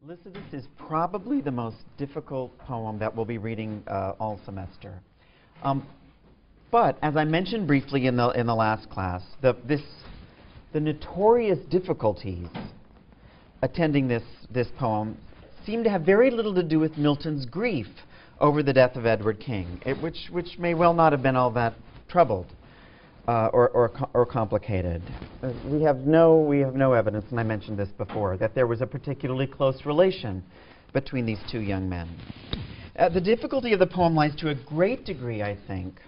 Lycidas is probably the most difficult poem that we'll be reading all semester. But as I mentioned briefly in the last class, the notorious difficulties attending this poem seem to have very little to do with Milton's grief over the death of Edward King, which may well not have been all that troubled or complicated. We have no evidence, and I mentioned this before, that there was a particularly close relation between these two young men. The difficulty of the poem lies to a great degree, I think,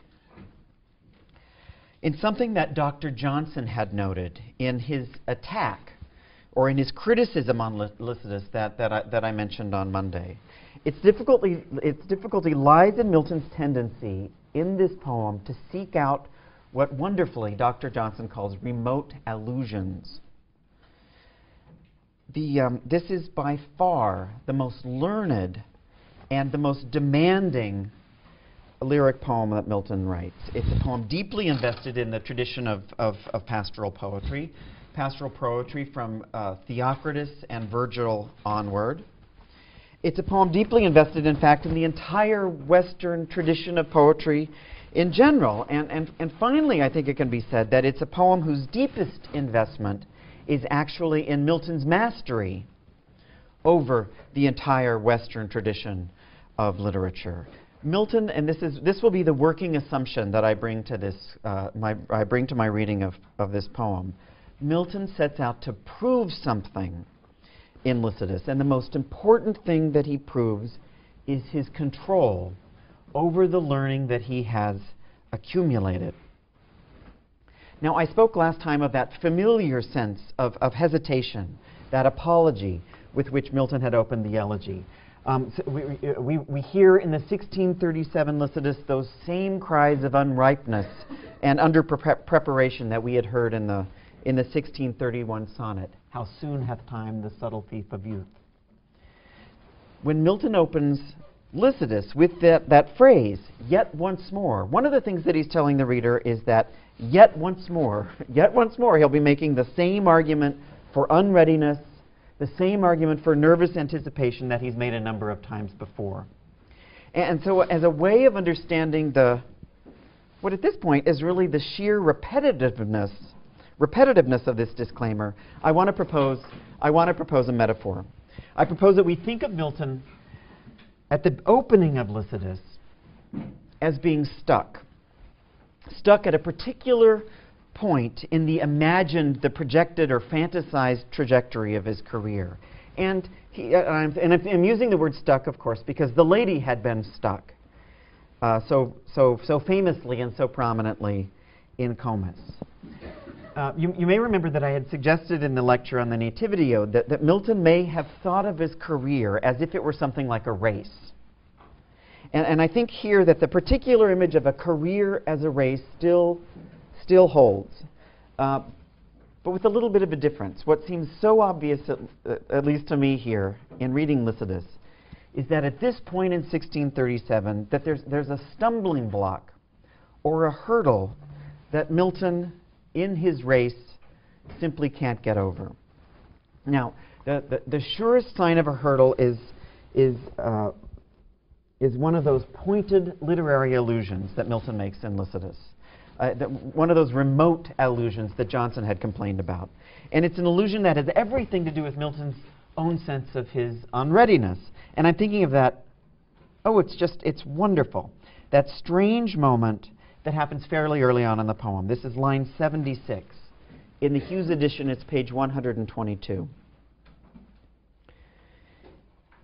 in something that Dr. Johnson had noted in his attack or in his criticism on Lycidas that I mentioned on Monday. Its difficulty lies in Milton's tendency in this poem to seek out what wonderfully Dr. Johnson calls remote allusions. This is by far the most learned and the most demanding lyric poem that Milton writes. It's a poem deeply invested in the tradition of pastoral poetry from Theocritus and Virgil onward. It's a poem deeply invested, in fact, in the entire Western tradition of poetry in general. And finally, I think it can be said that it's a poem whose deepest investment is actually in Milton's mastery over the entire Western tradition of literature. Milton, and this will be the working assumption that I bring to this, I bring to my reading of this poem. Milton sets out to prove something in Lycidas, and the most important thing that he proves is his control over the learning that he has accumulated. Now, I spoke last time of that familiar sense of hesitation, that apology with which Milton had opened the elegy. So we hear in the 1637 Lycidas those same cries of unripeness and under preparation that we had heard in the 1631 sonnet, "How soon hath time the subtle thief of youth." When Milton opens Lycidas with that phrase, "yet once more," one of the things that he's telling the reader is that yet once more, he'll be making the same argument for unreadiness, the same argument for nervous anticipation that he's made a number of times before. And so as a way of understanding what at this point is really the sheer repetitiveness of this disclaimer, I want to propose a metaphor. I propose that we think of Milton at the opening of Lycidas as being stuck at a particular point in the imagined, the projected or fantasized trajectory of his career. And I'm using the word stuck, of course, because the lady had been stuck so famously and so prominently in Comus. You may remember that I had suggested in the lecture on the Nativity Ode that Milton may have thought of his career as if it were something like a race. And I think here that the particular image of a career as a race still holds, but with a little bit of a difference. What seems so obvious, at least to me here, in reading Lycidas, is that at this point in 1637, that there's a stumbling block or a hurdle that Milton, in his race, simply can't get over. Now, the surest sign of a hurdle is one of those pointed literary allusions that Milton makes in Lycidas. One of those remote allusions that Johnson had complained about. And it's an allusion that has everything to do with Milton's own sense of his unreadiness. And I'm thinking of that, it's wonderful. That strange moment that happens fairly early on in the poem. This is line 76. In the Hughes edition, it's page 122.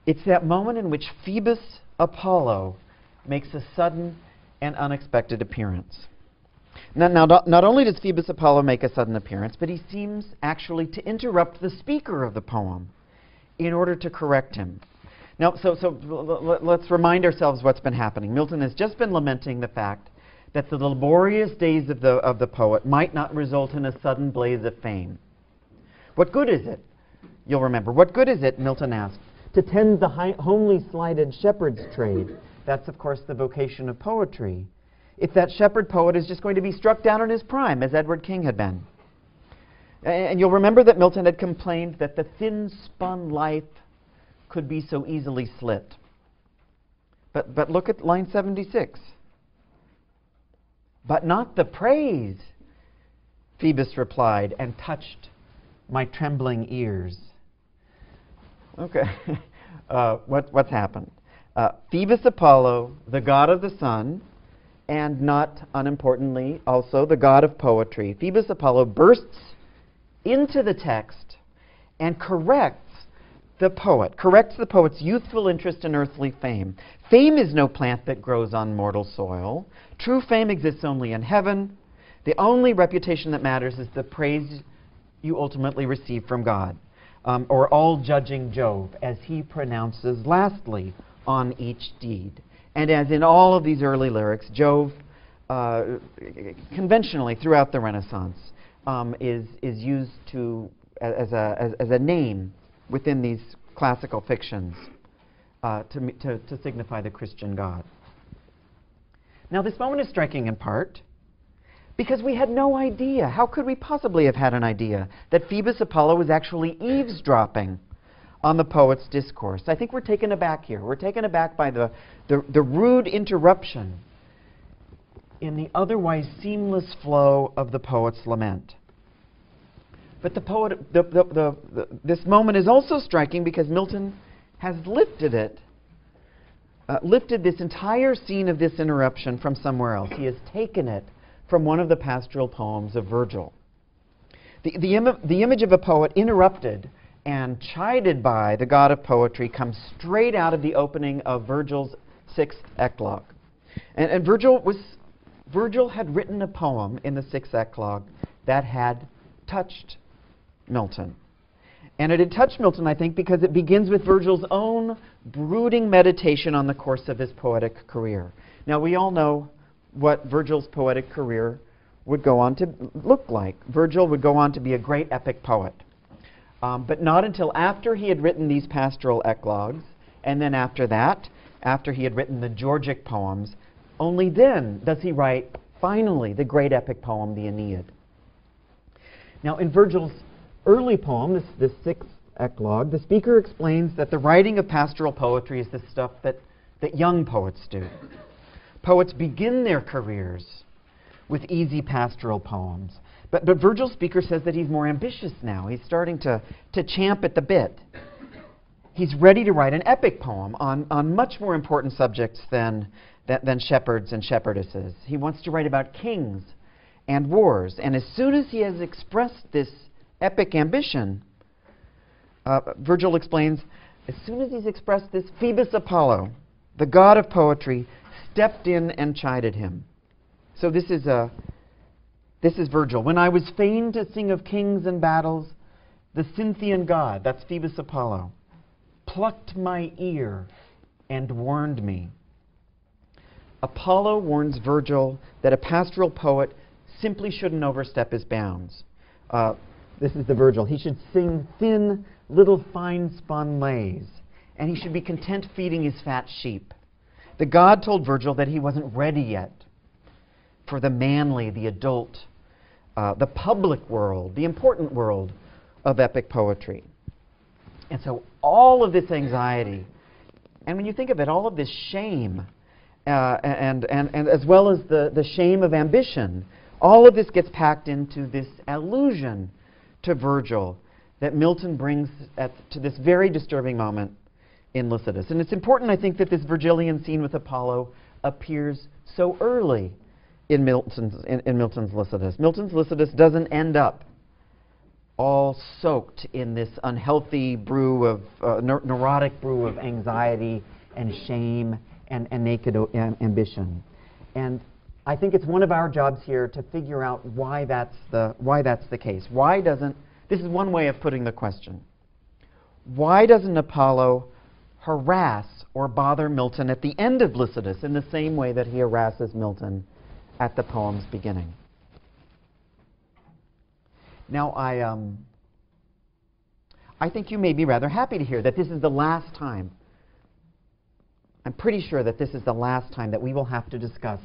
It's that moment in which Phoebus Apollo makes a sudden and unexpected appearance. Now, not only does Phoebus Apollo make a sudden appearance, but he seems actually to interrupt the speaker of the poem in order to correct him. Now, so let's remind ourselves what's been happening. Milton has just been lamenting the fact that the laborious days of the poet might not result in a sudden blaze of fame. What good is it, you'll remember, what good is it, Milton asked, to tend the homely slighted shepherd's trade? That's, of course, the vocation of poetry. If that shepherd poet is just going to be struck down in his prime, as Edward King had been. And you'll remember that Milton had complained that the thin-spun life could be so easily slit. But look at line 76. But not the praise, Phoebus replied, and touched my trembling ears. Okay, what's happened? Phoebus Apollo, the god of the sun, and not unimportantly also the god of poetry, Phoebus Apollo bursts into the text and corrects the poet's youthful interest in earthly fame. Fame is no plant that grows on mortal soil. True fame exists only in heaven. The only reputation that matters is the praise you ultimately receive from God, or all-judging Jove, as he pronounces lastly on each deed. And as in all of these early lyrics, Jove, conventionally throughout the Renaissance, is used as a name within these classical fictions to signify the Christian God. Now, this moment is striking in part because we had no idea, how could we possibly have had an idea, that Phoebus Apollo was actually eavesdropping on the poet's discourse. I think we're taken aback here. We're taken aback by the rude interruption in the otherwise seamless flow of the poet's lament. But this moment is also striking because Milton has lifted this entire scene of this interruption from somewhere else. He has taken it from one of the pastoral poems of Virgil. The image of a poet interrupted and chided by the god of poetry comes straight out of the opening of Virgil's 6th eclogue. And Virgil had written a poem in the 6th eclogue that had touched Milton. And it had touched Milton, I think, because it begins with Virgil's own brooding meditation on the course of his poetic career. Now, we all know what Virgil's poetic career would go on to look like. Virgil would go on to be a great epic poet. But not until after he had written these pastoral eclogues, and then after that, after he had written the Georgic poems, only then does he write, finally, the great epic poem, the Aeneid. Now, in Virgil's early poem, this 6th eclogue, the speaker explains that the writing of pastoral poetry is the stuff that young poets do. Poets begin their careers with easy pastoral poems. But Virgil's speaker says that he's more ambitious now. He's starting to champ at the bit. He's ready to write an epic poem on much more important subjects than shepherds and shepherdesses. He wants to write about kings and wars. And as soon as he has expressed this epic ambition, Virgil explains, as soon as he's expressed this, Phoebus Apollo, the god of poetry, stepped in and chided him. So this is Virgil. When I was fain to sing of kings and battles, the Cynthian god, that's Phoebus Apollo, plucked my ear and warned me. Apollo warns Virgil that a pastoral poet simply shouldn't overstep his bounds. This is the Virgil. He should sing thin, little fine-spun lays, and he should be content feeding his fat sheep. The god told Virgil that he wasn't ready yet for the manly, the adult, the public world, the important world of epic poetry. And so all of this anxiety, and when you think of it, all of this shame, and as well as the shame of ambition, all of this gets packed into this allusion to Virgil that Milton brings to this very disturbing moment in Lycidas. And it's important, I think, that this Virgilian scene with Apollo appears so early in Milton's Lycidas. Milton's Lycidas doesn't end up all soaked in this unhealthy brew of, neurotic brew of anxiety and shame and naked ambition. And I think it's one of our jobs here to figure out why that's the case. This is one way of putting the question. Why doesn't Apollo harass or bother Milton at the end of Lycidas in the same way that he harasses Milton at the poem's beginning? Now, I think you may be rather happy to hear that this is the last time. I'm pretty sure that this is the last time that we will have to discuss,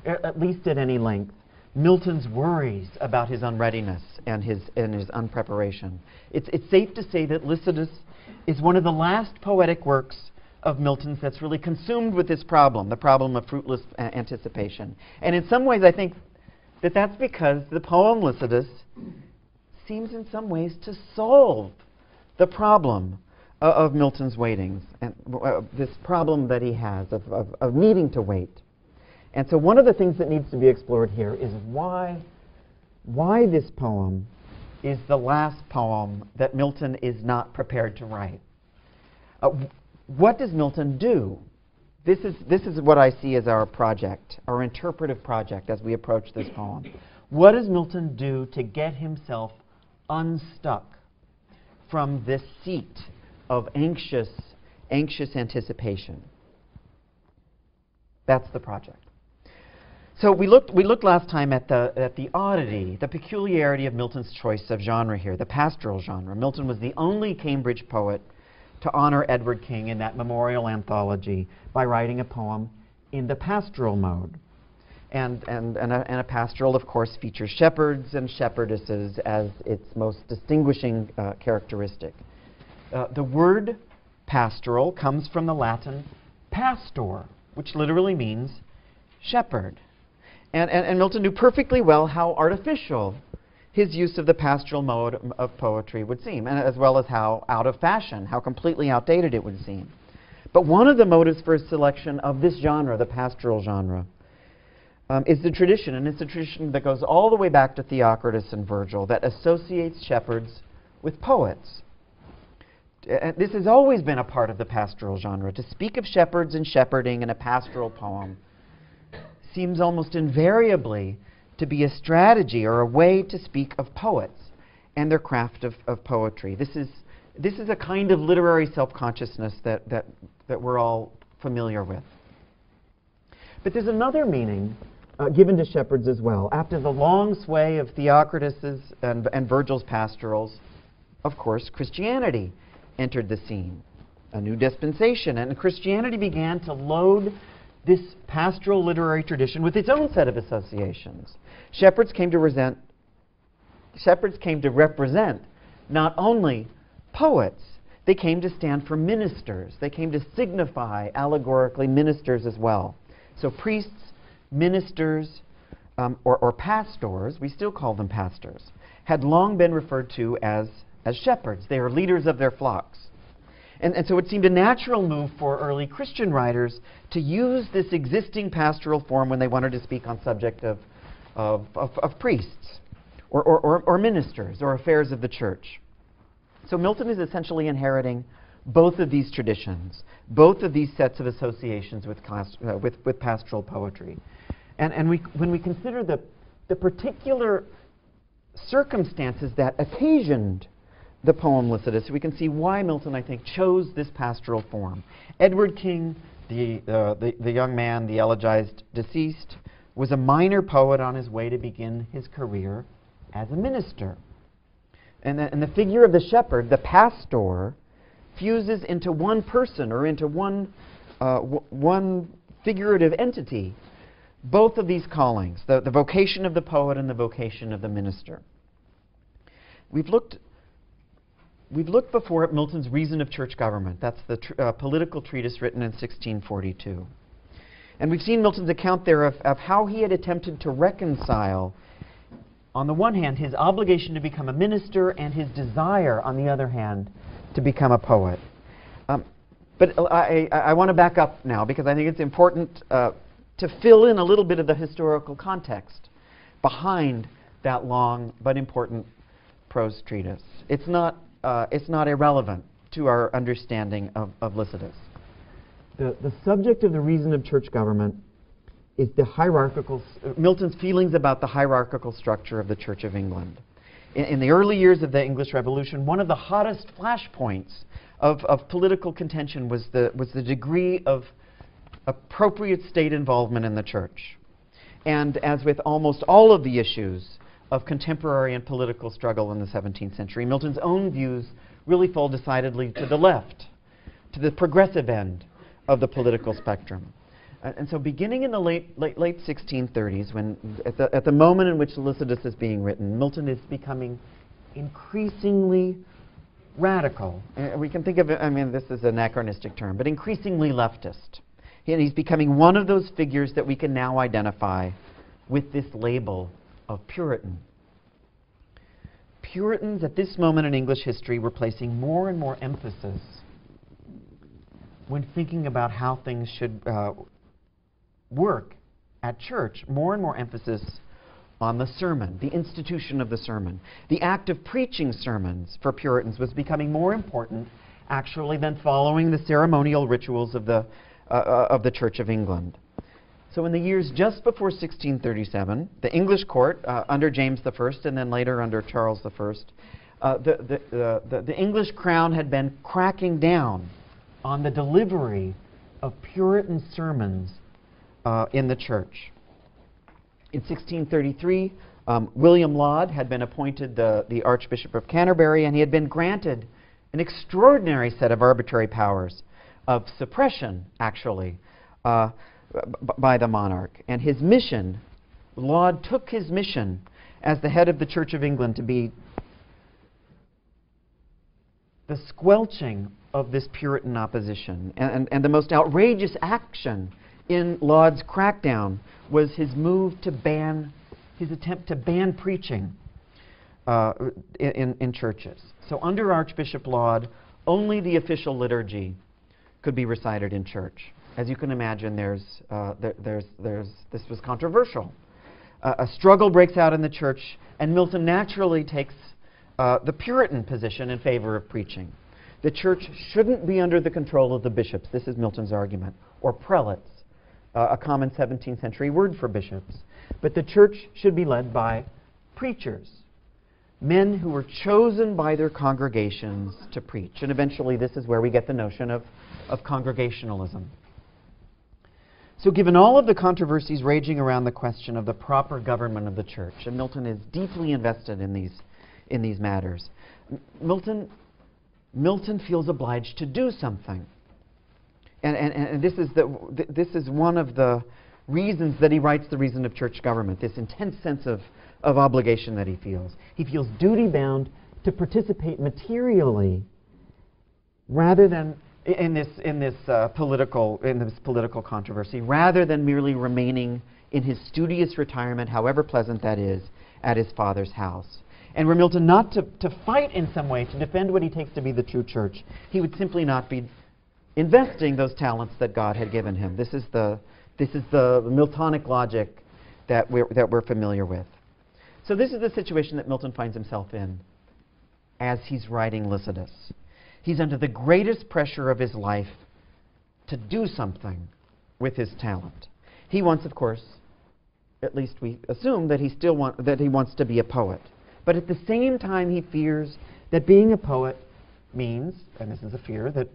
at least at any length, Milton's worries about his unreadiness and his unpreparation. It's safe to say that Lycidas is one of the last poetic works of Milton's that's really consumed with this problem, the problem of fruitless anticipation. And in some ways, I think that that's because the poem Lycidas seems in some ways to solve the problem of Milton's waitings, and this problem that he has of needing to wait. And so one of the things that needs to be explored here is why this poem is the last poem that Milton is not prepared to write. What does Milton do? This is what I see as our project, our interpretive project as we approach this poem. What does Milton do to get himself unstuck from this seat of anxious anticipation? That's the project. So we looked last time at the oddity, the peculiarity of Milton's choice of genre here, the pastoral genre. Milton was the only Cambridge poet to honor Edward King in that memorial anthology by writing a poem in the pastoral mode. And a pastoral, of course, features shepherds and shepherdesses as its most distinguishing characteristic. The word pastoral comes from the Latin pastor, which literally means shepherd. And Milton knew perfectly well how artificial his use of the pastoral mode of poetry would seem, and as well as how out of fashion, how completely outdated it would seem. But one of the motives for his selection of this genre, the pastoral genre, is the tradition, and it's a tradition that goes all the way back to Theocritus and Virgil, that associates shepherds with poets. This has always been a part of the pastoral genre. To speak of shepherds and shepherding in a pastoral poem seems almost invariably to be a strategy or a way to speak of poets and their craft of poetry. This is a kind of literary self-consciousness that we're all familiar with. But there's another meaning given to shepherds as well. After the long sway of Theocritus's and Virgil's pastorals, of course, Christianity entered the scene, a new dispensation, and Christianity began to load this pastoral literary tradition with its own set of associations. Shepherds came to represent not only poets, they came to stand for ministers. They came to signify allegorically ministers as well. So priests, ministers, or pastors, we still call them pastors, had long been referred to as shepherds. They are leaders of their flocks. And so it seemed a natural move for early Christian writers to use this existing pastoral form when they wanted to speak on subject of priests or ministers or affairs of the church. So Milton is essentially inheriting both of these traditions, both of these sets of associations with pastoral poetry. And when we consider the particular circumstances that occasioned the poem Lycidas, we can see why Milton, I think, chose this pastoral form. Edward King, the young man, the elegized deceased, was a minor poet on his way to begin his career as a minister. And the figure of the shepherd, the pastor, fuses into one person or into one figurative entity both of these callings, the vocation of the poet and the vocation of the minister. We've looked before at Milton's Reason of Church Government. That's the political treatise written in 1642. And we've seen Milton's account there of how he had attempted to reconcile, on the one hand, his obligation to become a minister and his desire, on the other hand, to become a poet. But I want to back up now because I think it's important to fill in a little bit of the historical context behind that long but important prose treatise. It's not irrelevant to our understanding of Lycidas. The subject of the Reason of Church Government is the hierarchical, Milton's feelings about the hierarchical structure of the Church of England. In the early years of the English Revolution, one of the hottest flashpoints of political contention was the degree of appropriate state involvement in the church. And as with almost all of the issues of contemporary and political struggle in the 17th century, Milton's own views really fall decidedly to the left, to the progressive end of the political spectrum. And so beginning in the late 1630s, when at the moment in which Lycidas is being written, Milton is becoming increasingly radical. We can think of it, I mean, this is an anachronistic term, but increasingly leftist. And he's becoming one of those figures that we can now identify with this label of Puritan. Puritans at this moment in English history were placing more and more emphasis when thinking about how things should work at church, more and more emphasis on the sermon, the institution of the sermon. The act of preaching sermons for Puritans was becoming more important, actually, than following the ceremonial rituals of the Church of England. So in the years just before 1637, the English court, under James I and then later under Charles I, the English crown had been cracking down on the delivery of Puritan sermons in the church. In 1633, William Laud had been appointed the Archbishop of Canterbury, and he had been granted an extraordinary set of arbitrary powers of suppression, actually, by the monarch. And his mission, Laud took his mission as the head of the Church of England to be the squelching of this Puritan opposition. And the most outrageous action in Laud's crackdown was his move to ban, his attempt to ban preaching in churches. So under Archbishop Laud, only the official liturgy could be recited in church. As you can imagine, this was controversial. A struggle breaks out in the church, and Milton naturally takes the Puritan position in favor of preaching. The church shouldn't be under the control of the bishops, this is Milton's argument, or prelates, a common 17th century word for bishops. But the church should be led by preachers, men who were chosen by their congregations to preach. And eventually this is where we get the notion of congregationalism. So given all of the controversies raging around the question of the proper government of the church, and Milton is deeply invested in these matters, Milton feels obliged to do something. And this is one of the reasons that he writes The Reason of Church Government, this intense sense of obligation that he feels. He feels duty-bound to participate materially rather than in this political controversy, rather than merely remaining in his studious retirement, however pleasant that is, at his father's house. And were Milton not to fight in some way to defend what he takes to be the true church, he would simply not be investing those talents that God had given him. This is the Miltonic logic that we're familiar with. So this is the situation that Milton finds himself in as he's writing Lycidas. He's under the greatest pressure of his life to do something with his talent. He wants, of course, at least we assume that he wants to be a poet. But at the same time, he fears that being a poet means, and this is a fear that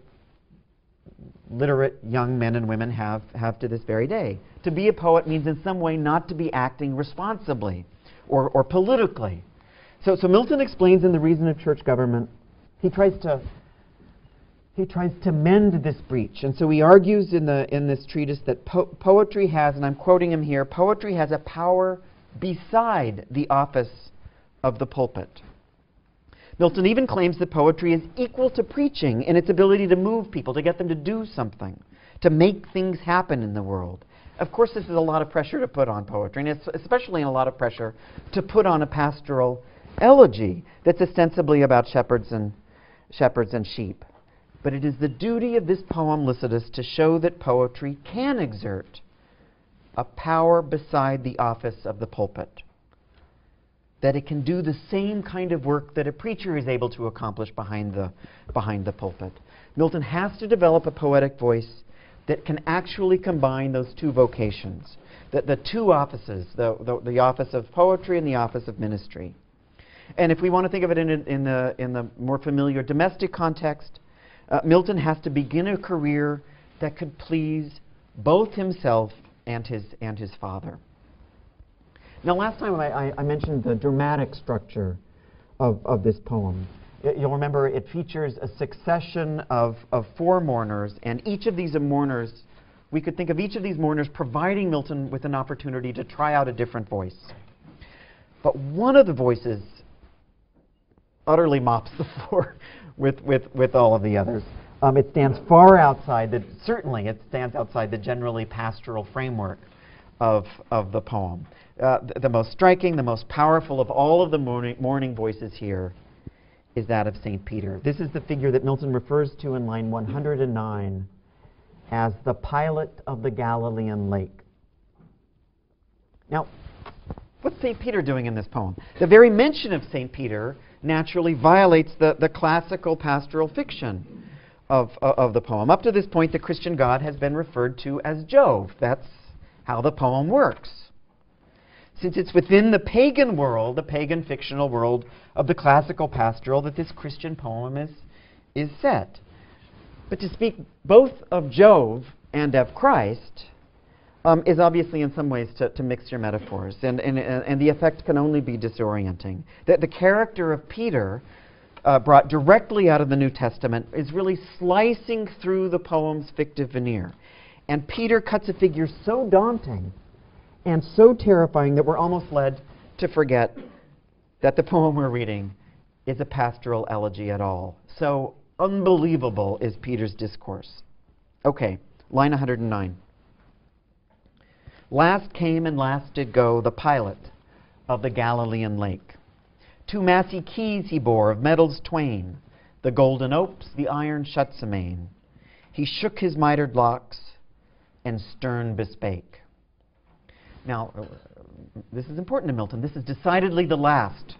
literate young men and women have to this very day, to be a poet means in some way not to be acting responsibly or politically. So Milton explains in The Reason of Church Government, he tries to mend this breach. And so he argues in this treatise that poetry has, and I'm quoting him here, poetry has a power beside the office of the pulpit. Milton even claims that poetry is equal to preaching in its ability to move people, to get them to do something, to make things happen in the world. Of course, this is a lot of pressure to put on poetry, and it's especially a lot of pressure to put on a pastoral elegy that's ostensibly about shepherds and sheep. But it is the duty of this poem, Lycidas, to show that poetry can exert a power beside the office of the pulpit, that it can do the same kind of work that a preacher is able to accomplish behind the pulpit. Milton has to develop a poetic voice that can actually combine those two vocations, the two offices, the office of poetry and the office of ministry. And if we want to think of it in the more familiar domestic context, Milton has to begin a career that could please both himself and his father. Now, last time I mentioned the dramatic structure of this poem. You'll remember it features a succession of four mourners, and each of these mourners, we could think of each of these mourners providing Milton with an opportunity to try out a different voice. But one of the voices utterly mops the floor with all of the others. It stands far outside, certainly it stands outside the generally pastoral framework of the poem. The most striking, the most powerful of all of the mourning voices here is that of St. Peter. This is the figure that Milton refers to in line 109 as the pilot of the Galilean lake. Now, what's St. Peter doing in this poem? The very mention of St. Peter naturally violates the classical pastoral fiction of the poem. Up to this point, the Christian God has been referred to as Jove. That's how the poem works. Since it's within the pagan world, the pagan fictional world of the classical pastoral, that this Christian poem is set. But to speak both of Jove and of Christ is obviously in some ways to mix your metaphors, and the effect can only be disorienting. The character of Peter, brought directly out of the New Testament, is really slicing through the poem's fictive veneer. And Peter cuts a figure so daunting and so terrifying that we're almost led to forget that the poem we're reading is a pastoral elegy at all. So unbelievable is Peter's discourse. Okay, line 109. Last came and last did go the pilot of the Galilean lake. 2 massy keys he bore of metals twain, the golden opes, the iron shuts amain. He shook his mitred locks and stern bespake. Now, this is important to Milton. This is decidedly the last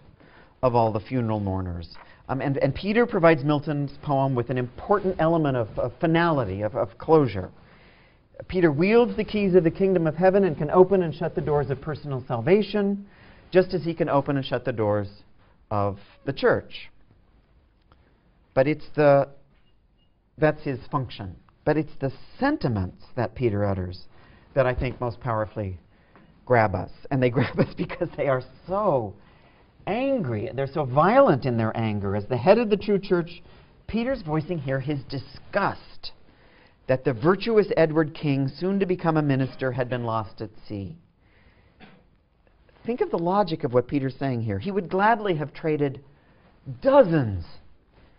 of all the funeral mourners. And Peter provides Milton's poem with an important element of finality, of closure. Peter wields the keys of the kingdom of heaven and can open and shut the doors of personal salvation, just as he can open and shut the doors of the church. But that's his function. But it's the sentiments that Peter utters that I think most powerfully grab us. And they grab us because they are so angry. They're so violent in their anger. As the head of the true church, Peter's voicing here his disgust that the virtuous Edward King, soon to become a minister, had been lost at sea. Think of the logic of what Peter's saying here. He would gladly have traded dozens.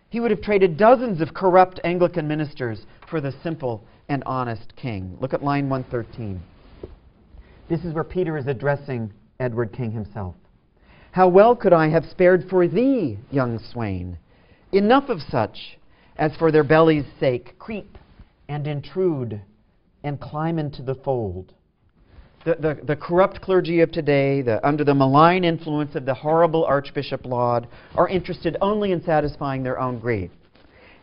He would have traded dozens of corrupt Anglican ministers for the simple and honest king. Look at line 113. This is where Peter is addressing Edward King himself. How well could I have spared for thee, young swain, enough of such as for their belly's sake creep and intrude and climb into the fold. The corrupt clergy of today, under the malign influence of the horrible Archbishop Laud, are interested only in satisfying their own grief.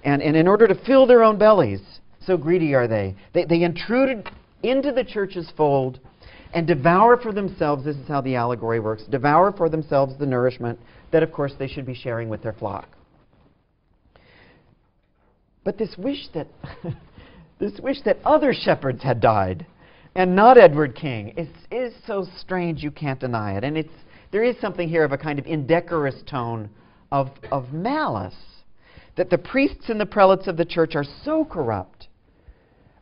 And in order to fill their own bellies, so greedy are they intrude into the church's fold and devour for themselves, this is how the allegory works, devour for themselves the nourishment that, of course, they should be sharing with their flock. But this wish that other shepherds had died, and not Edward King, is so strange you can't deny it. And there is something here of a kind of indecorous tone of malice, that the priests and the prelates of the church are so corrupt,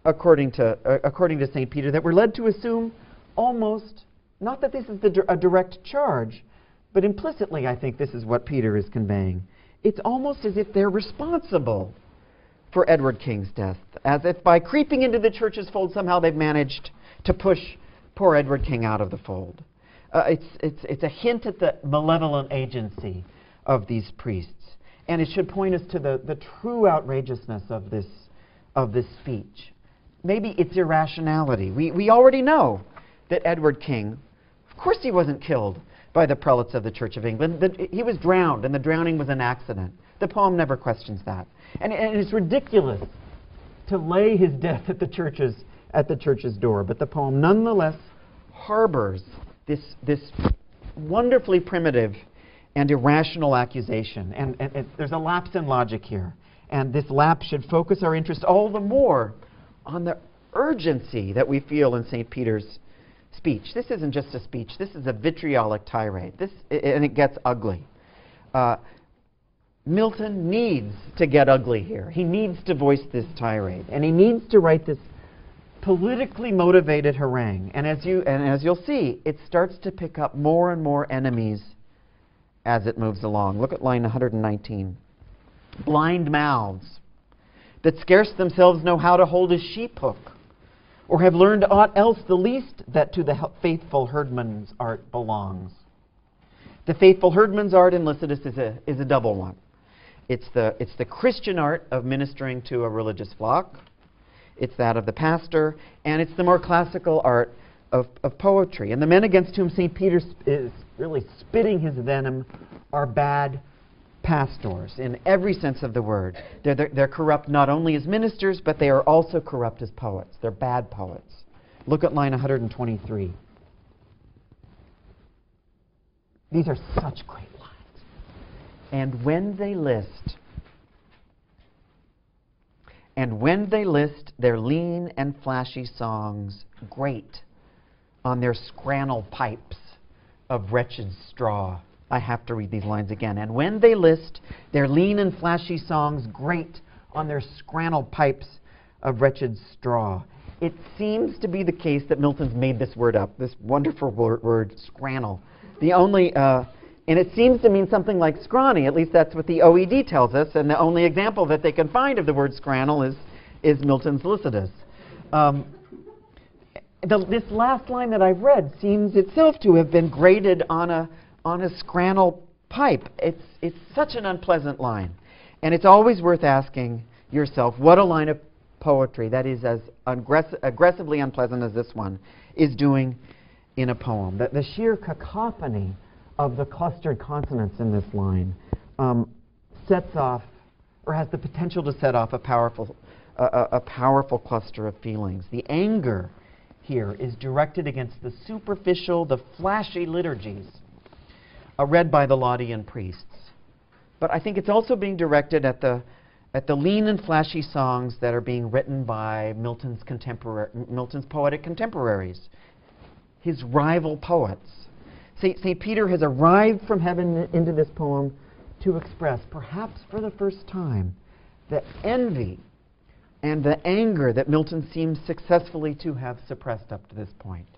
according to St. Peter, that we're led to assume almost, not that this is a direct charge, but implicitly I think this is what Peter is conveying. It's almost as if they're responsible for Edward King's death, as if by creeping into the church's fold somehow they've managed to push poor Edward King out of the fold. It's a hint at the malevolent agency of these priests, and it should point us to the true outrageousness of this speech. Maybe it's irrationality. We already know that Edward King, of course he wasn't killed by the prelates of the Church of England. He was drowned, and the drowning was an accident. The poem never questions that. And it's ridiculous to lay his death at the church's door, but the poem nonetheless harbors this wonderfully primitive and irrational accusation. And there's a lapse in logic here. And this lapse should focus our interest all the more on the urgency that we feel in St. Peter's speech. This isn't just a speech. This is a vitriolic tirade. And it gets ugly. Milton needs to get ugly here. He needs to voice this tirade. And he needs to write this politically motivated harangue. And as you'll see, it starts to pick up more and more enemies as it moves along. Look at line 119. blind mouths, that scarce themselves know how to hold a sheep hook, or have learned aught else the least that to the faithful herdman's art belongs. The faithful herdman's art in Lycidas is a double one. It's the Christian art of ministering to a religious flock. It's that of the pastor, and it's the more classical art of poetry. And the men against whom St. Peter is really spitting his venom are bad pastors in every sense of the word. They're corrupt not only as ministers, but they are also corrupt as poets. They're bad poets. Look at line 123. These are such great lines. And when they list their lean and flashy songs, grate on their scrannel pipes of wretched straw. I have to read these lines again. And when they list their lean and flashy songs, grate on their scrannel pipes of wretched straw. It seems to be the case that Milton's made this word up, this wonderful word, scrannel. The only, and it seems to mean something like scrawny. At least that's what the OED tells us. And the only example that they can find of the word scrannel is Milton's Lycidas. This last line that I've read seems itself to have been grated on a scrannel pipe. It's such an unpleasant line. And it's always worth asking yourself what a line of poetry that is as aggressively unpleasant as this one is doing in a poem. The sheer cacophony of the clustered consonants in this line sets off, or has the potential to set off, a powerful cluster of feelings. The anger here is directed against the superficial, the flashy liturgies read by the Laudian priests. But I think it's also being directed at the lean and flashy songs that are being written by Milton's poetic contemporaries, his rival poets. St. Peter has arrived from heaven into this poem to express, perhaps for the first time, the envy and the anger that Milton seems successfully to have suppressed up to this point.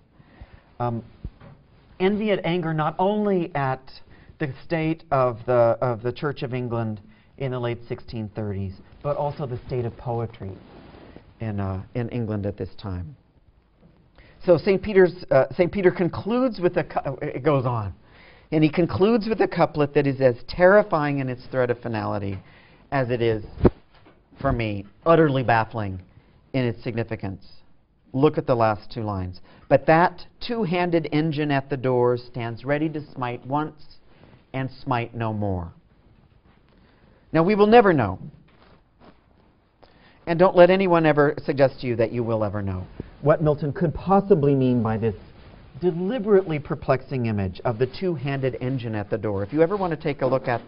Envy and anger not only at the state of the Church of England in the late 1630s, but also the state of poetry in England at this time. So St. Peter concludes with it goes on, and he concludes with a couplet that is as terrifying in its threat of finality as it is, for me, utterly baffling in its significance. Look at the last two lines. But that two-handed engine at the door stands ready to smite once and smite no more. Now, we will never know. And don't let anyone ever suggest to you that you will ever know what Milton could possibly mean by this deliberately perplexing image of the two-handed engine at the door. If you ever want to take a look at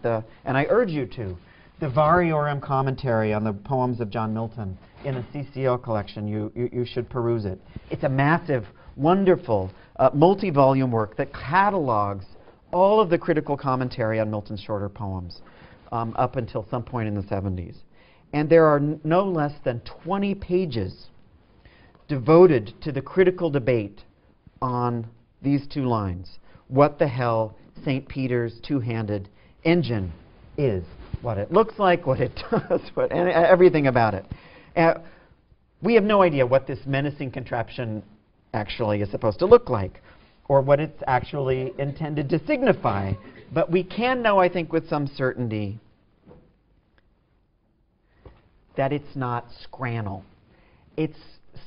and I urge you to, the Variorum commentary on the poems of John Milton in the CCL collection, you should peruse it. It's a massive, wonderful, multi-volume work that catalogs all of the critical commentary on Milton's shorter poems up until some point in the 70s. And there are no less than 20 pages devoted to the critical debate on these two lines. What the hell St. Peter's two-handed engine is. What it looks like, what it does, and everything about it. We have no idea what this menacing contraption actually is supposed to look like, or what it's actually intended to signify. But we can know, I think, with some certainty that it's not scrannel. Its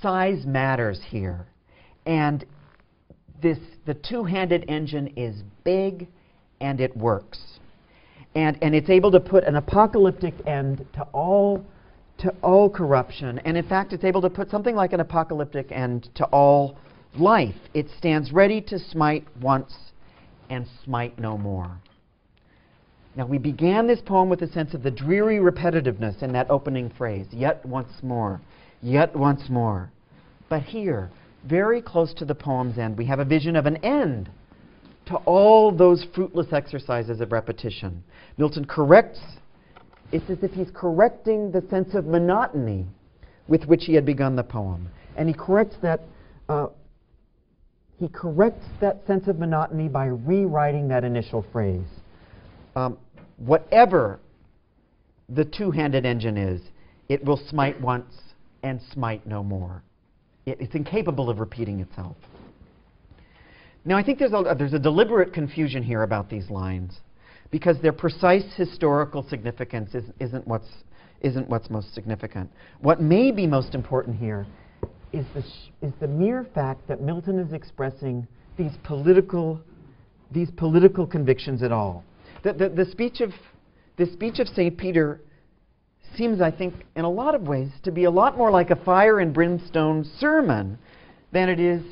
size matters here. And the two-handed engine is big, and it works. And it's able to put an apocalyptic end to all corruption. And in fact, it's able to put something like an apocalyptic end to all life. It stands ready to smite once and smite no more. Now, we began this poem with a sense of the dreary repetitiveness in that opening phrase, yet once more, yet once more. But here, very close to the poem's end, we have a vision of an end to all those fruitless exercises of repetition. Milton corrects, it's as if he's correcting the sense of monotony with which he had begun the poem. And he corrects that sense of monotony by rewriting that initial phrase. Whatever the two-handed engine is. It will smite once and smite no more. It's incapable of repeating itself. Now, I think there's a deliberate confusion here about these lines, because their precise historical significance isn't what's most significant. What may be most important here is the mere fact that Milton is expressing these political convictions at all. The speech of St. Peter seems, I think, in a lot of ways, to be a lot more like a fire and brimstone sermon than it is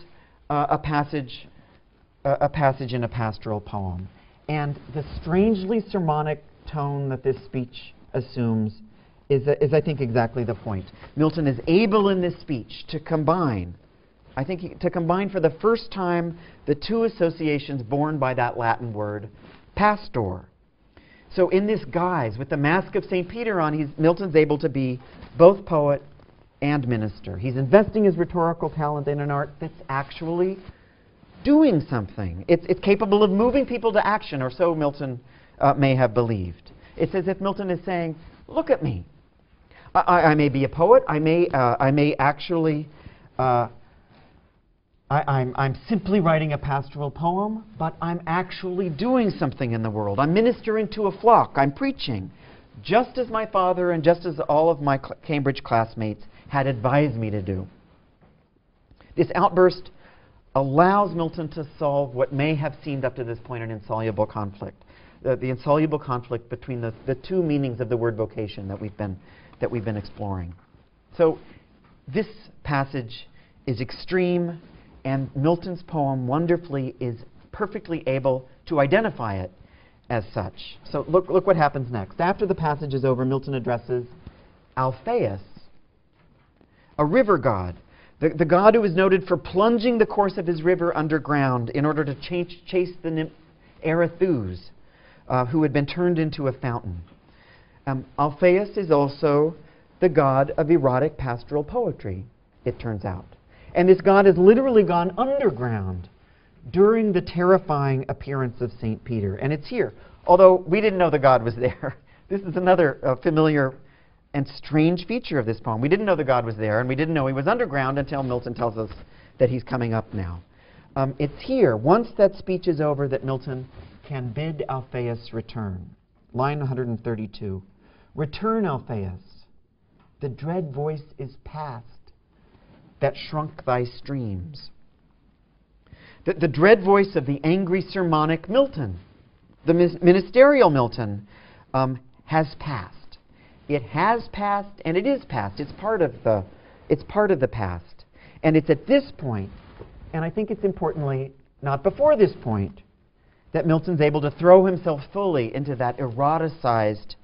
a passage in a pastoral poem. And the strangely sermonic tone that this speech assumes is I think, exactly the point. Milton is able in this speech to combine, to combine for the first time the two associations born by that Latin word, pastor. So in this guise, with the mask of St. Peter on, Milton's able to be both poet and minister. He's investing his rhetorical talent in an art that's actually doing something. It's capable of moving people to action, or so Milton may have believed. It's as if Milton is saying, look at me. I may be a poet. I may actually... I'm simply writing a pastoral poem, but I'm actually doing something in the world. I'm ministering to a flock. I'm preaching, just as my father and just as all of my Cambridge classmates had advised me to do. This outburst allows Milton to solve what may have seemed up to this point an insoluble conflict, the insoluble conflict between the two meanings of the word vocation that we've been exploring. So this passage is extreme, and Milton's poem wonderfully is perfectly able to identify it as such. So look what happens next. After the passage is over, Milton addresses Alphaeus, a river god, the god who is noted for plunging the course of his river underground in order to chase the nymph Erythus, who had been turned into a fountain. Alphaeus is also the god of erotic pastoral poetry, it turns out. And this god has literally gone underground during the terrifying appearance of St. Peter. And it's here. Although we didn't know the god was there. This is another familiar and strange feature of this poem. We didn't know the god was there, and we didn't know he was underground until Milton tells us that he's coming up now. It's here, once that speech is over, that Milton can bid Alphaeus return. Line 132. Return, Alphaeus. The dread voice is past that shrunk thy streams. The dread voice of the angry sermonic Milton, the ministerial Milton, has passed. It has passed, and it is past. It's part of the past. And it's at this point, and I think it's importantly not before this point, that Milton's able to throw himself fully into that eroticized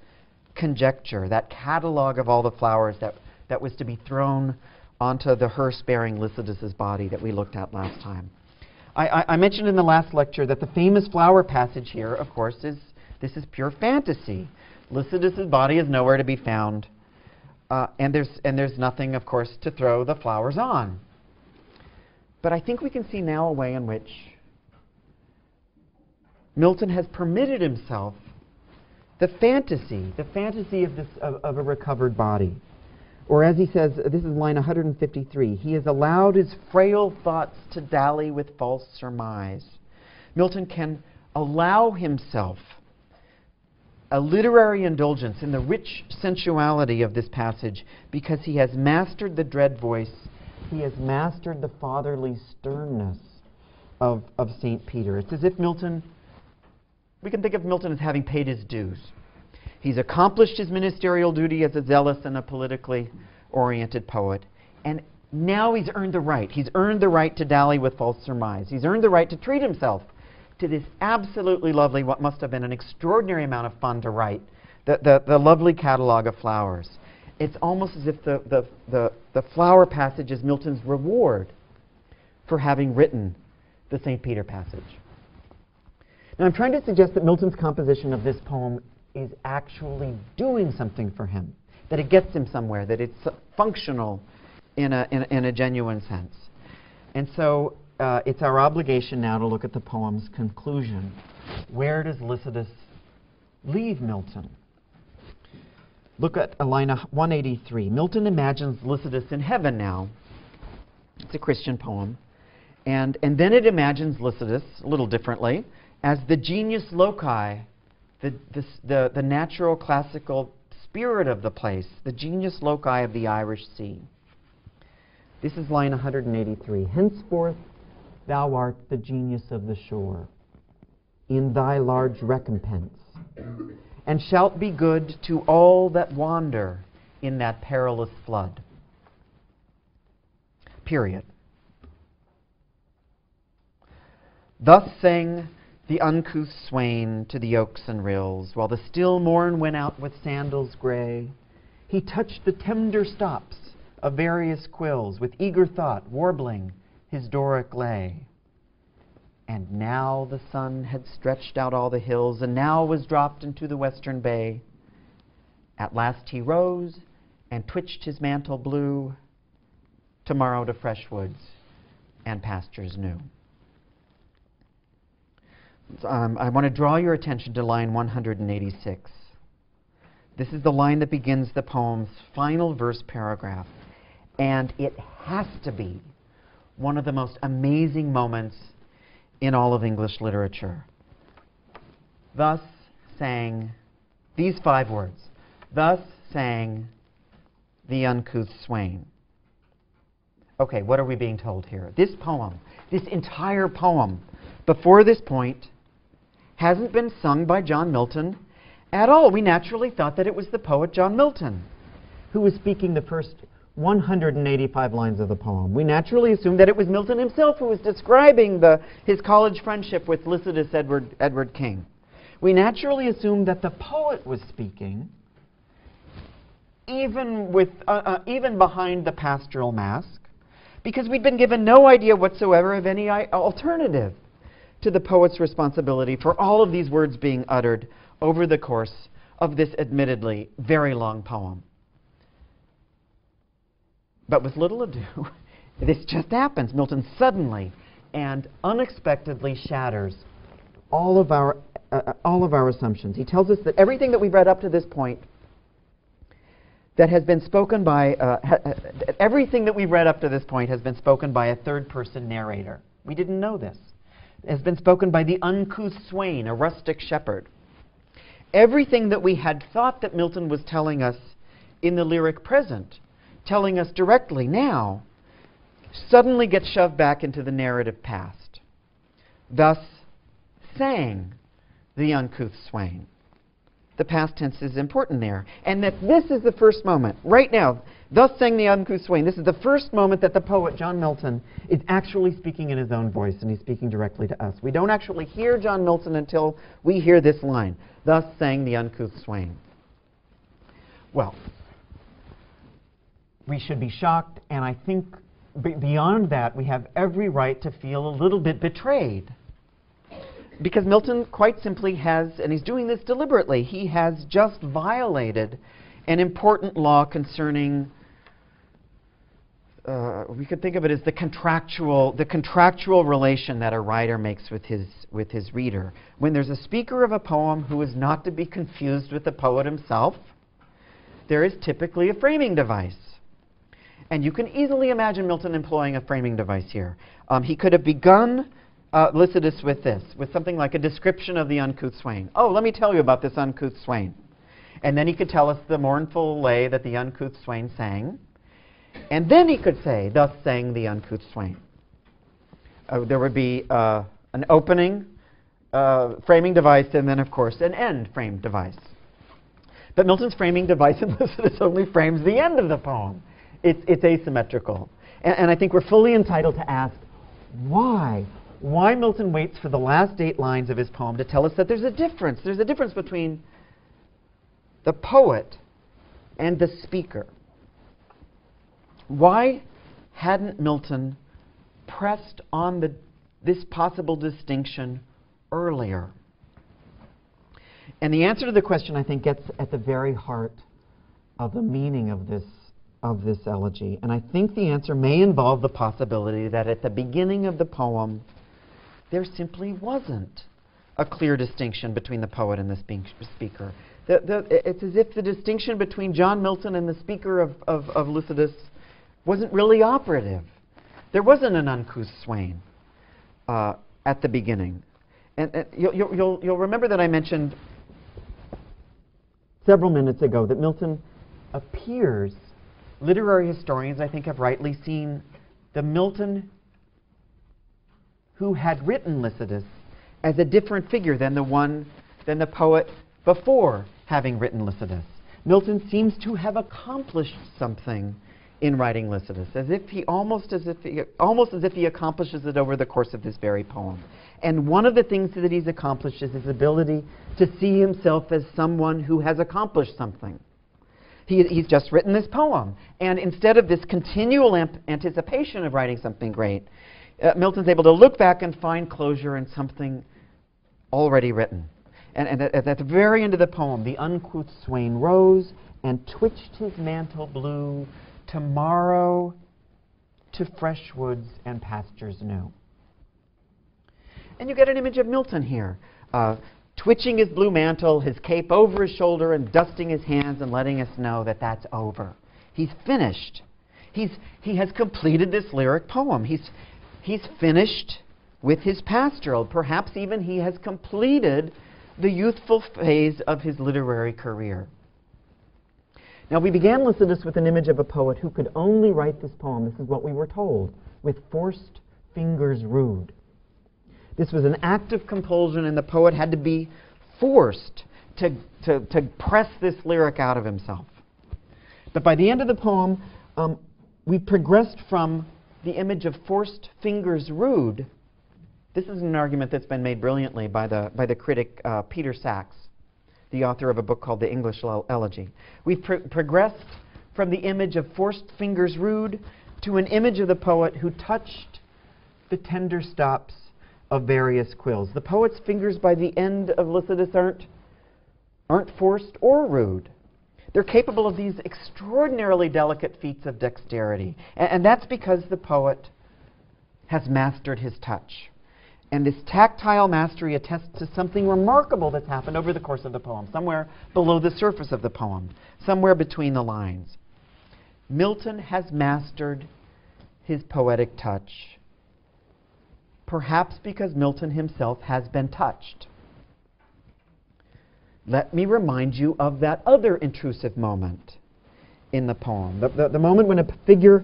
conjecture, that catalog of all the flowers that was to be thrown onto the hearse-bearing Lycidas's body that we looked at last time. I mentioned in the last lecture that the famous flower passage here, of course, this is pure fantasy. Lycidas's body is nowhere to be found, and there's nothing, of course, to throw the flowers on. But I think we can see now a way in which Milton has permitted himself the fantasy of a recovered body. Or as he says, this is line 153, he has allowed his frail thoughts to dally with false surmise. Milton can allow himself a literary indulgence in the rich sensuality of this passage because he has mastered the dread voice, he has mastered the fatherly sternness of St. Peter. It's as if Milton, we can think of Milton as having paid his dues. He's accomplished his ministerial duty as a zealous and a politically oriented poet. And now he's earned the right. He's earned the right to dally with false surmise. He's earned the right to treat himself to this absolutely lovely, what must have been an extraordinary amount of fun to write, the lovely catalog of flowers. It's almost as if the flower passage is Milton's reward for having written the St. Peter passage. Now I'm trying to suggest that Milton's composition of this poem is actually doing something for him, that it gets him somewhere, that it's functional in a genuine sense. And so it's our obligation now to look at the poem's conclusion. Where does Lycidas leave Milton? Look at line 183. Milton imagines Lycidas in heaven now. It's a Christian poem. And then it imagines Lycidas, a little differently, as the genius loci, the natural classical spirit of the place, the genius loci of the Irish Sea. This is line 183. Henceforth thou art the genius of the shore, in thy large recompense, and shalt be good to all that wander in that perilous flood. Period. Thus sang the uncouth swain to the oaks and rills, while the still morn went out with sandals gray. He touched the tender stops of various quills, with eager thought warbling his Doric lay. And now the sun had stretched out all the hills, and now was dropped into the western bay. At last he rose, and twitched his mantle blue, tomorrow to fresh woods and pastures new. I want to draw your attention to line 186. This is the line that begins the poem's final verse paragraph, and it has to be one of the most amazing moments in all of English literature. Thus sang, these 5 words, thus sang the uncouth swain. Okay, what are we being told here? This poem, this entire poem, before this point, hasn't been sung by John Milton at all. We naturally thought that it was the poet John Milton who was speaking the first 185 lines of the poem. We naturally assumed that it was Milton himself who was describing his college friendship with Lycidas Edward King. We naturally assumed that the poet was speaking, even behind the pastoral mask, because we'd been given no idea whatsoever of any alternative to the poet's responsibility for all of these words being uttered over the course of this admittedly very long poem. But with little ado, this just happens. Milton suddenly and unexpectedly shatters all of our assumptions. He tells us that everything that we've read up to this point that has been spoken by everything that we've read up to this point has been spoken by a third-person narrator. We didn't know this. It has been spoken by the uncouth swain, a rustic shepherd. Everything that we had thought that Milton was telling us in the lyric present, telling us directly now, suddenly gets shoved back into the narrative past. Thus sang the uncouth swain. The past tense is important there. And that this is the first moment, right now, thus sang the uncouth swain. This is the first moment that the poet, John Milton, is actually speaking in his own voice, and he's speaking directly to us. We don't actually hear John Milton until we hear this line, thus sang the uncouth swain. Well, we should be shocked, and I think beyond that, we have every right to feel a little bit betrayed. Because Milton quite simply has, and he's doing this deliberately, he has just violated an important law concerning, we could think of it as the contractual relation that a writer makes with his reader. When there's a speaker of a poem who is not to be confused with the poet himself, there is typically a framing device. And you can easily imagine Milton employing a framing device here. He could have begun Lycidas with this, with something like a description of the uncouth swain. Oh, let me tell you about this uncouth swain. And then he could tell us the mournful lay that the uncouth swain sang. And then he could say, thus sang the uncouth swain. There would be an opening framing device and then, of course, an end frame device. But Milton's framing device in Lycidas only frames the end of the poem. It's asymmetrical. And I think we're fully entitled to ask, why? Why Milton waits for the last 8 lines of his poem to tell us that there's a difference. There's a difference between the poet and the speaker. Why hadn't Milton pressed on this possible distinction earlier? And the answer to the question, I think, gets at the very heart of the meaning of this elegy. And I think the answer may involve the possibility that at the beginning of the poem, there simply wasn't a clear distinction between the poet and the speaker. It's as if the distinction between John Milton and the speaker of Lycidas wasn't really operative. There wasn't an uncouth swain at the beginning. And you'll remember that I mentioned several minutes ago that Milton appears, literary historians I think have rightly seen the Milton who had written Lycidas as a different figure than the poet before having written Lycidas. Milton seems to have accomplished something in writing Lycidas, almost as if he accomplishes it over the course of this very poem. And one of the things that he's accomplished is his ability to see himself as someone who has accomplished something. He's just written this poem, and instead of this continual anticipation of writing something great, Milton's able to look back and find closure in something already written. And at the very end of the poem, the uncouth swain rose and twitched his mantle blue, tomorrow to fresh woods and pastures new. And you get an image of Milton here, twitching his blue mantle, his cape over his shoulder, and dusting his hands and letting us know that that's over. He's finished. He has completed this lyric poem. He's finished with his pastoral. Perhaps even he has completed the youthful phase of his literary career. Now, we began Lycidas with an image of a poet who could only write this poem, this is what we were told, with forced fingers rude. This was an act of compulsion, and the poet had to be forced to press this lyric out of himself. But by the end of the poem, we progressed from the image of forced fingers rude. This is an argument that's been made brilliantly by the critic Peter Sachs, the author of a book called The English Elegy. We've progressed from the image of forced fingers rude to an image of the poet who touched the tender stops of various quills. The poet's fingers by the end of Lycidas aren't forced or rude. They're capable of these extraordinarily delicate feats of dexterity. And that's because the poet has mastered his touch. And this tactile mastery attests to something remarkable that's happened over the course of the poem, somewhere below the surface of the poem, somewhere between the lines. Milton has mastered his poetic touch, perhaps because Milton himself has been touched. Let me remind you of that other intrusive moment in the poem, the moment when a figure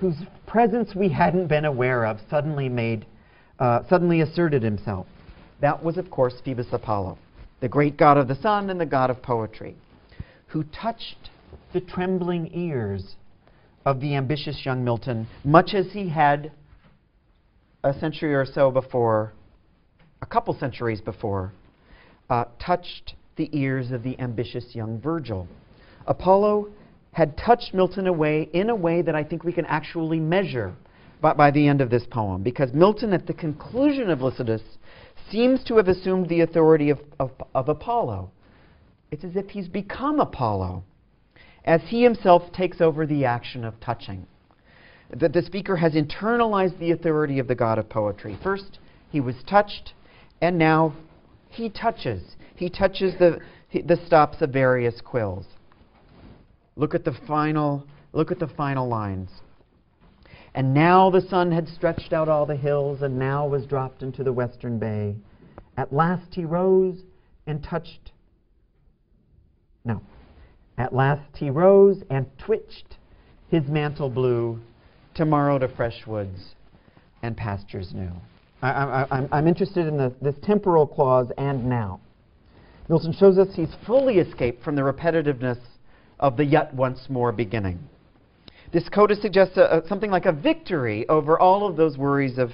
whose presence we hadn't been aware of suddenly asserted himself. That was, of course, Phoebus Apollo, the great god of the sun and the god of poetry, who touched the trembling ears of the ambitious young Milton, much as he had a century or so before, a couple centuries before, touched the ears of the ambitious young Virgil. Apollo had touched Milton in a way that I think we can actually measure by the end of this poem, because Milton, at the conclusion of Lycidas, seems to have assumed the authority of Apollo. It's as if he's become Apollo, as he himself takes over the action of touching. The speaker has internalized the authority of the god of poetry. First, he was touched, and now he touches. He touches the stops of various quills. Look at the final lines. And now the sun had stretched out all the hills, and now was dropped into the western bay. At last he rose and touched. No. At last he rose and twitched his mantle blue, tomorrow to fresh woods and pastures new. I'm interested in this temporal clause, and now. Milton shows us he's fully escaped from the repetitiveness of the yet once more beginning. This coda suggests something like a victory over all of those worries of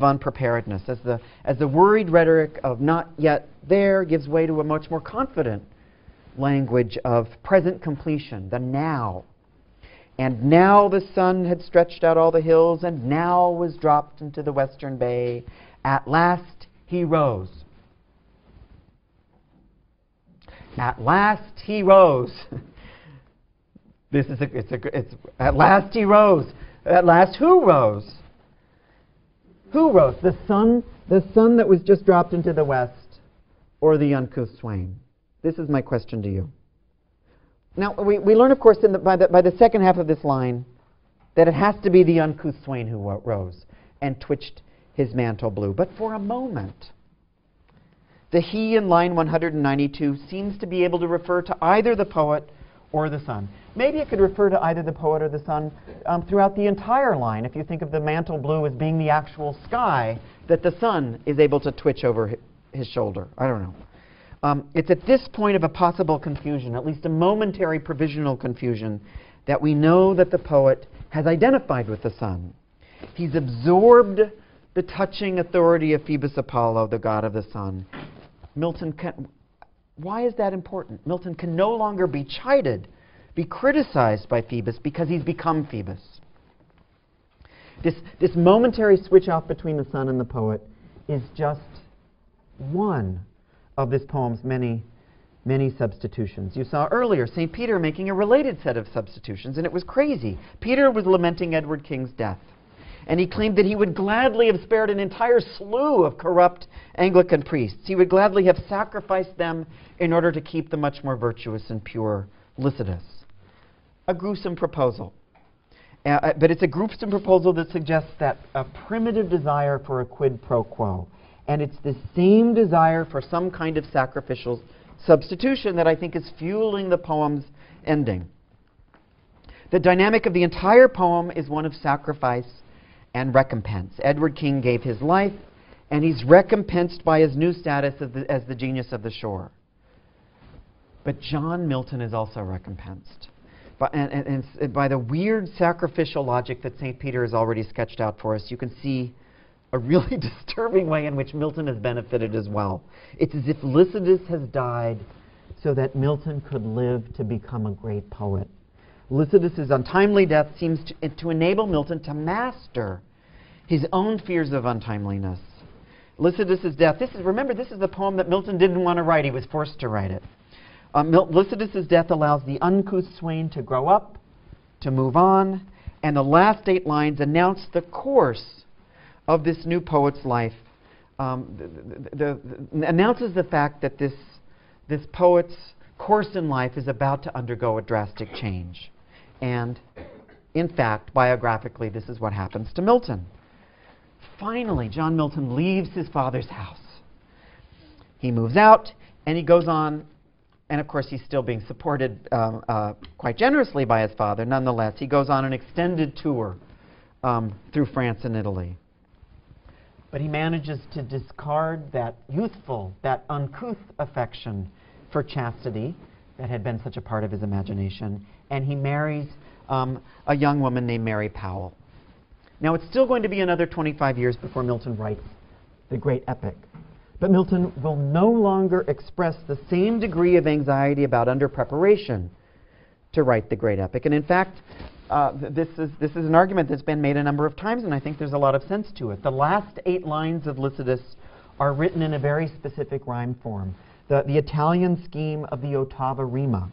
unpreparedness, as the worried rhetoric of not yet there gives way to a much more confident language of present completion, the now. And now the sun had stretched out all the hills, and now was dropped into the western bay. At last he rose. At last he rose. It's at last he rose. At last who rose? Who rose? The sun that was just dropped into the west, or the uncouth swain? This is my question to you. Now, we learn, of course, by the second half of this line that it has to be the uncouth swain who rose and twitched his mantle blue. But for a moment, the he in line 192 seems to be able to refer to either the poet or the sun. Maybe it could refer to either the poet or the sun throughout the entire line, if you think of the mantle blue as being the actual sky that the sun is able to twitch over his shoulder. I don't know. It's at this point of a possible confusion, at least a momentary provisional confusion, that we know that the poet has identified with the sun. He's absorbed the touching authority of Phoebus Apollo, the god of the sun. Why is that important? Milton can no longer be chided, be criticized by Phoebus, because he's become Phoebus. This momentary switch off between the sun and the poet is just one of this poem's many, many substitutions. You saw earlier St. Peter making a related set of substitutions, and it was crazy. Peter was lamenting Edward King's death, and he claimed that he would gladly have spared an entire slew of corrupt Anglican priests. He would gladly have sacrificed them in order to keep the much more virtuous and pure Lycidas. A gruesome proposal. But it's a gruesome proposal that suggests that a primitive desire for a quid pro quo. And it's the same desire for some kind of sacrificial substitution that I think is fueling the poem's ending. The dynamic of the entire poem is one of sacrifice and recompense. Edward King gave his life, and he's recompensed by his new status as the genius of the shore. But John Milton is also recompensed by the weird sacrificial logic that St. Peter has already sketched out for us. You can see a really disturbing way in which Milton has benefited as well. It's as if Lycidas has died so that Milton could live to become a great poet. Lycidas' untimely death seems to enable Milton to master his own fears of untimeliness. Lycidas' death, remember, this is the poem that Milton didn't want to write. He was forced to write it. Lycidas' death allows the uncouth swain to grow up, to move on, and the last 8 lines announce the course of this new poet's life. Announces the fact that this poet's course in life is about to undergo a drastic change. And, in fact, biographically, this is what happens to Milton. Finally, John Milton leaves his father's house. He moves out, and he goes on, and of course he's still being supported quite generously by his father. Nonetheless, he goes on an extended tour through France and Italy. But he manages to discard that youthful, that uncouth affection for chastity that had been such a part of his imagination, and he marries a young woman named Mary Powell. Now, it's still going to be another 25 years before Milton writes the great epic. But Milton will no longer express the same degree of anxiety about under-preparation to write the great epic. And in fact, this is an argument that's been made a number of times, and I think there's a lot of sense to it. The last 8 lines of Lycidas are written in a very specific rhyme form, the Italian scheme of the ottava rima.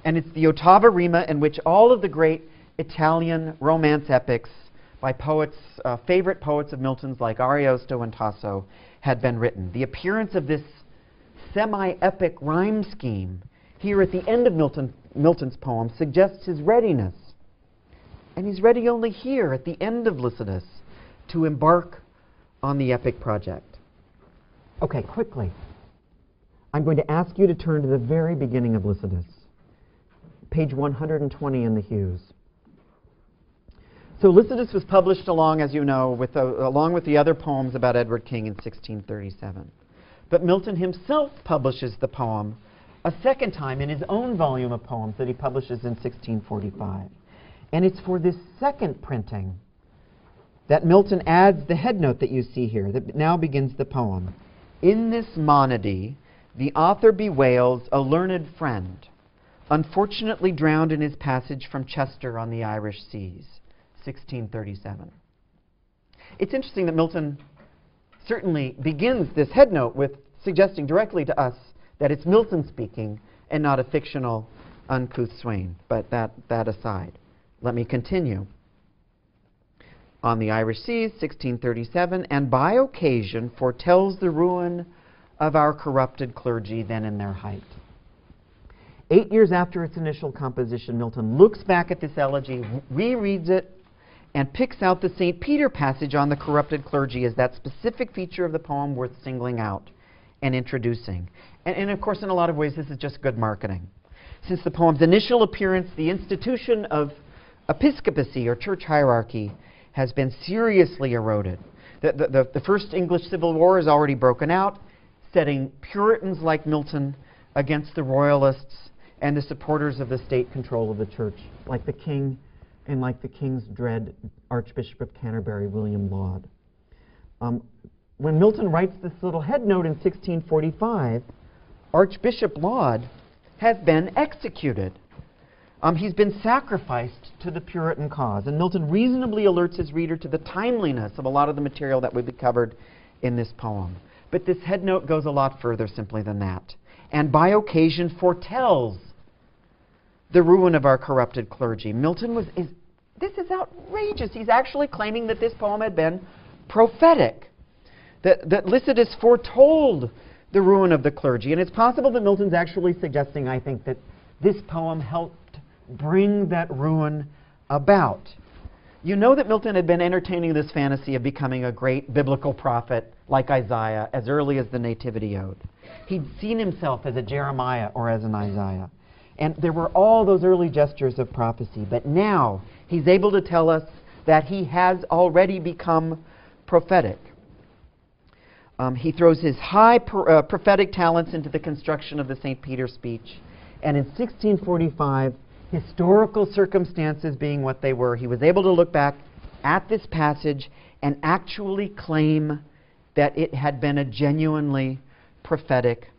And it's the ottava rima in which all of the great Italian romance epics by poets, favorite poets of Milton's like Ariosto and Tasso, had been written. The appearance of this semi-epic rhyme scheme here at the end of Milton's poem suggests his readiness. And he's ready only here at the end of Lycidas to embark on the epic project. Okay, quickly. I'm going to ask you to turn to the very beginning of Lycidas, page 120 in the Hughes. So Lycidas was published along, as you know, along with the other poems about Edward King in 1637. But Milton himself publishes the poem a second time in his own volume of poems that he publishes in 1645. And it's for this second printing that Milton adds the headnote that you see here, that now begins the poem. In this monody, the author bewails a learned friend, unfortunately drowned in his passage from Chester on the Irish seas, 1637. It's interesting that Milton certainly begins this headnote with suggesting directly to us that it's Milton speaking and not a fictional uncouth swain. But that aside, let me continue. On the Irish seas, 1637, and by occasion foretells the ruin of our corrupted clergy then in their height. 8 years after its initial composition, Milton looks back at this elegy, rereads it, and picks out the St. Peter passage on the corrupted clergy as that specific feature of the poem worth singling out and introducing. And of course, in a lot of ways, this is just good marketing. Since the poem's initial appearance, the institution of episcopacy, or church hierarchy, has been seriously eroded. The First English Civil War has already broken out, setting Puritans like Milton against the Royalists and the supporters of the state control of the church, like the king and like the king's dread Archbishop of Canterbury, William Laud. When Milton writes this little headnote in 1645, Archbishop Laud has been executed. He's been sacrificed to the Puritan cause, and Milton reasonably alerts his reader to the timeliness of a lot of the material that would be covered in this poem. But this headnote goes a lot further simply than that, and by occasion foretells the ruin of our corrupted clergy. Milton this is outrageous. He's actually claiming that this poem had been prophetic, that Lycidas foretold the ruin of the clergy. And it's possible that Milton's actually suggesting, I think, that this poem helped bring that ruin about. You know that Milton had been entertaining this fantasy of becoming a great biblical prophet like Isaiah as early as the Nativity Ode. He'd seen himself as a Jeremiah or as an Isaiah. And there were all those early gestures of prophecy. But now he's able to tell us that he has already become prophetic. He throws his high prophetic talents into the construction of the St. Peter speech. And in 1645, historical circumstances being what they were, he was able to look back at this passage and actually claim that it had been a genuinely prophetic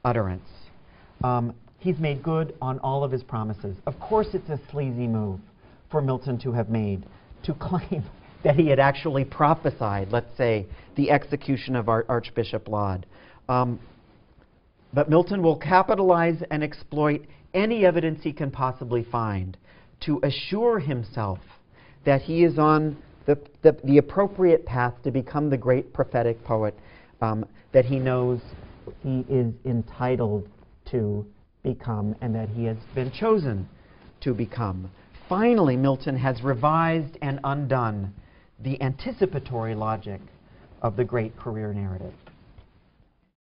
utterance. He's made good on all of his promises. Of course, it's a sleazy move for Milton to have made, to claim that he had actually prophesied, let's say, the execution of Archbishop Laud. But Milton will capitalize and exploit any evidence he can possibly find to assure himself that he is on the appropriate path to become the great prophetic poet that he knows he is entitled to become and that he has been chosen to become. Finally, Milton has revised and undone the anticipatory logic of the great career narrative.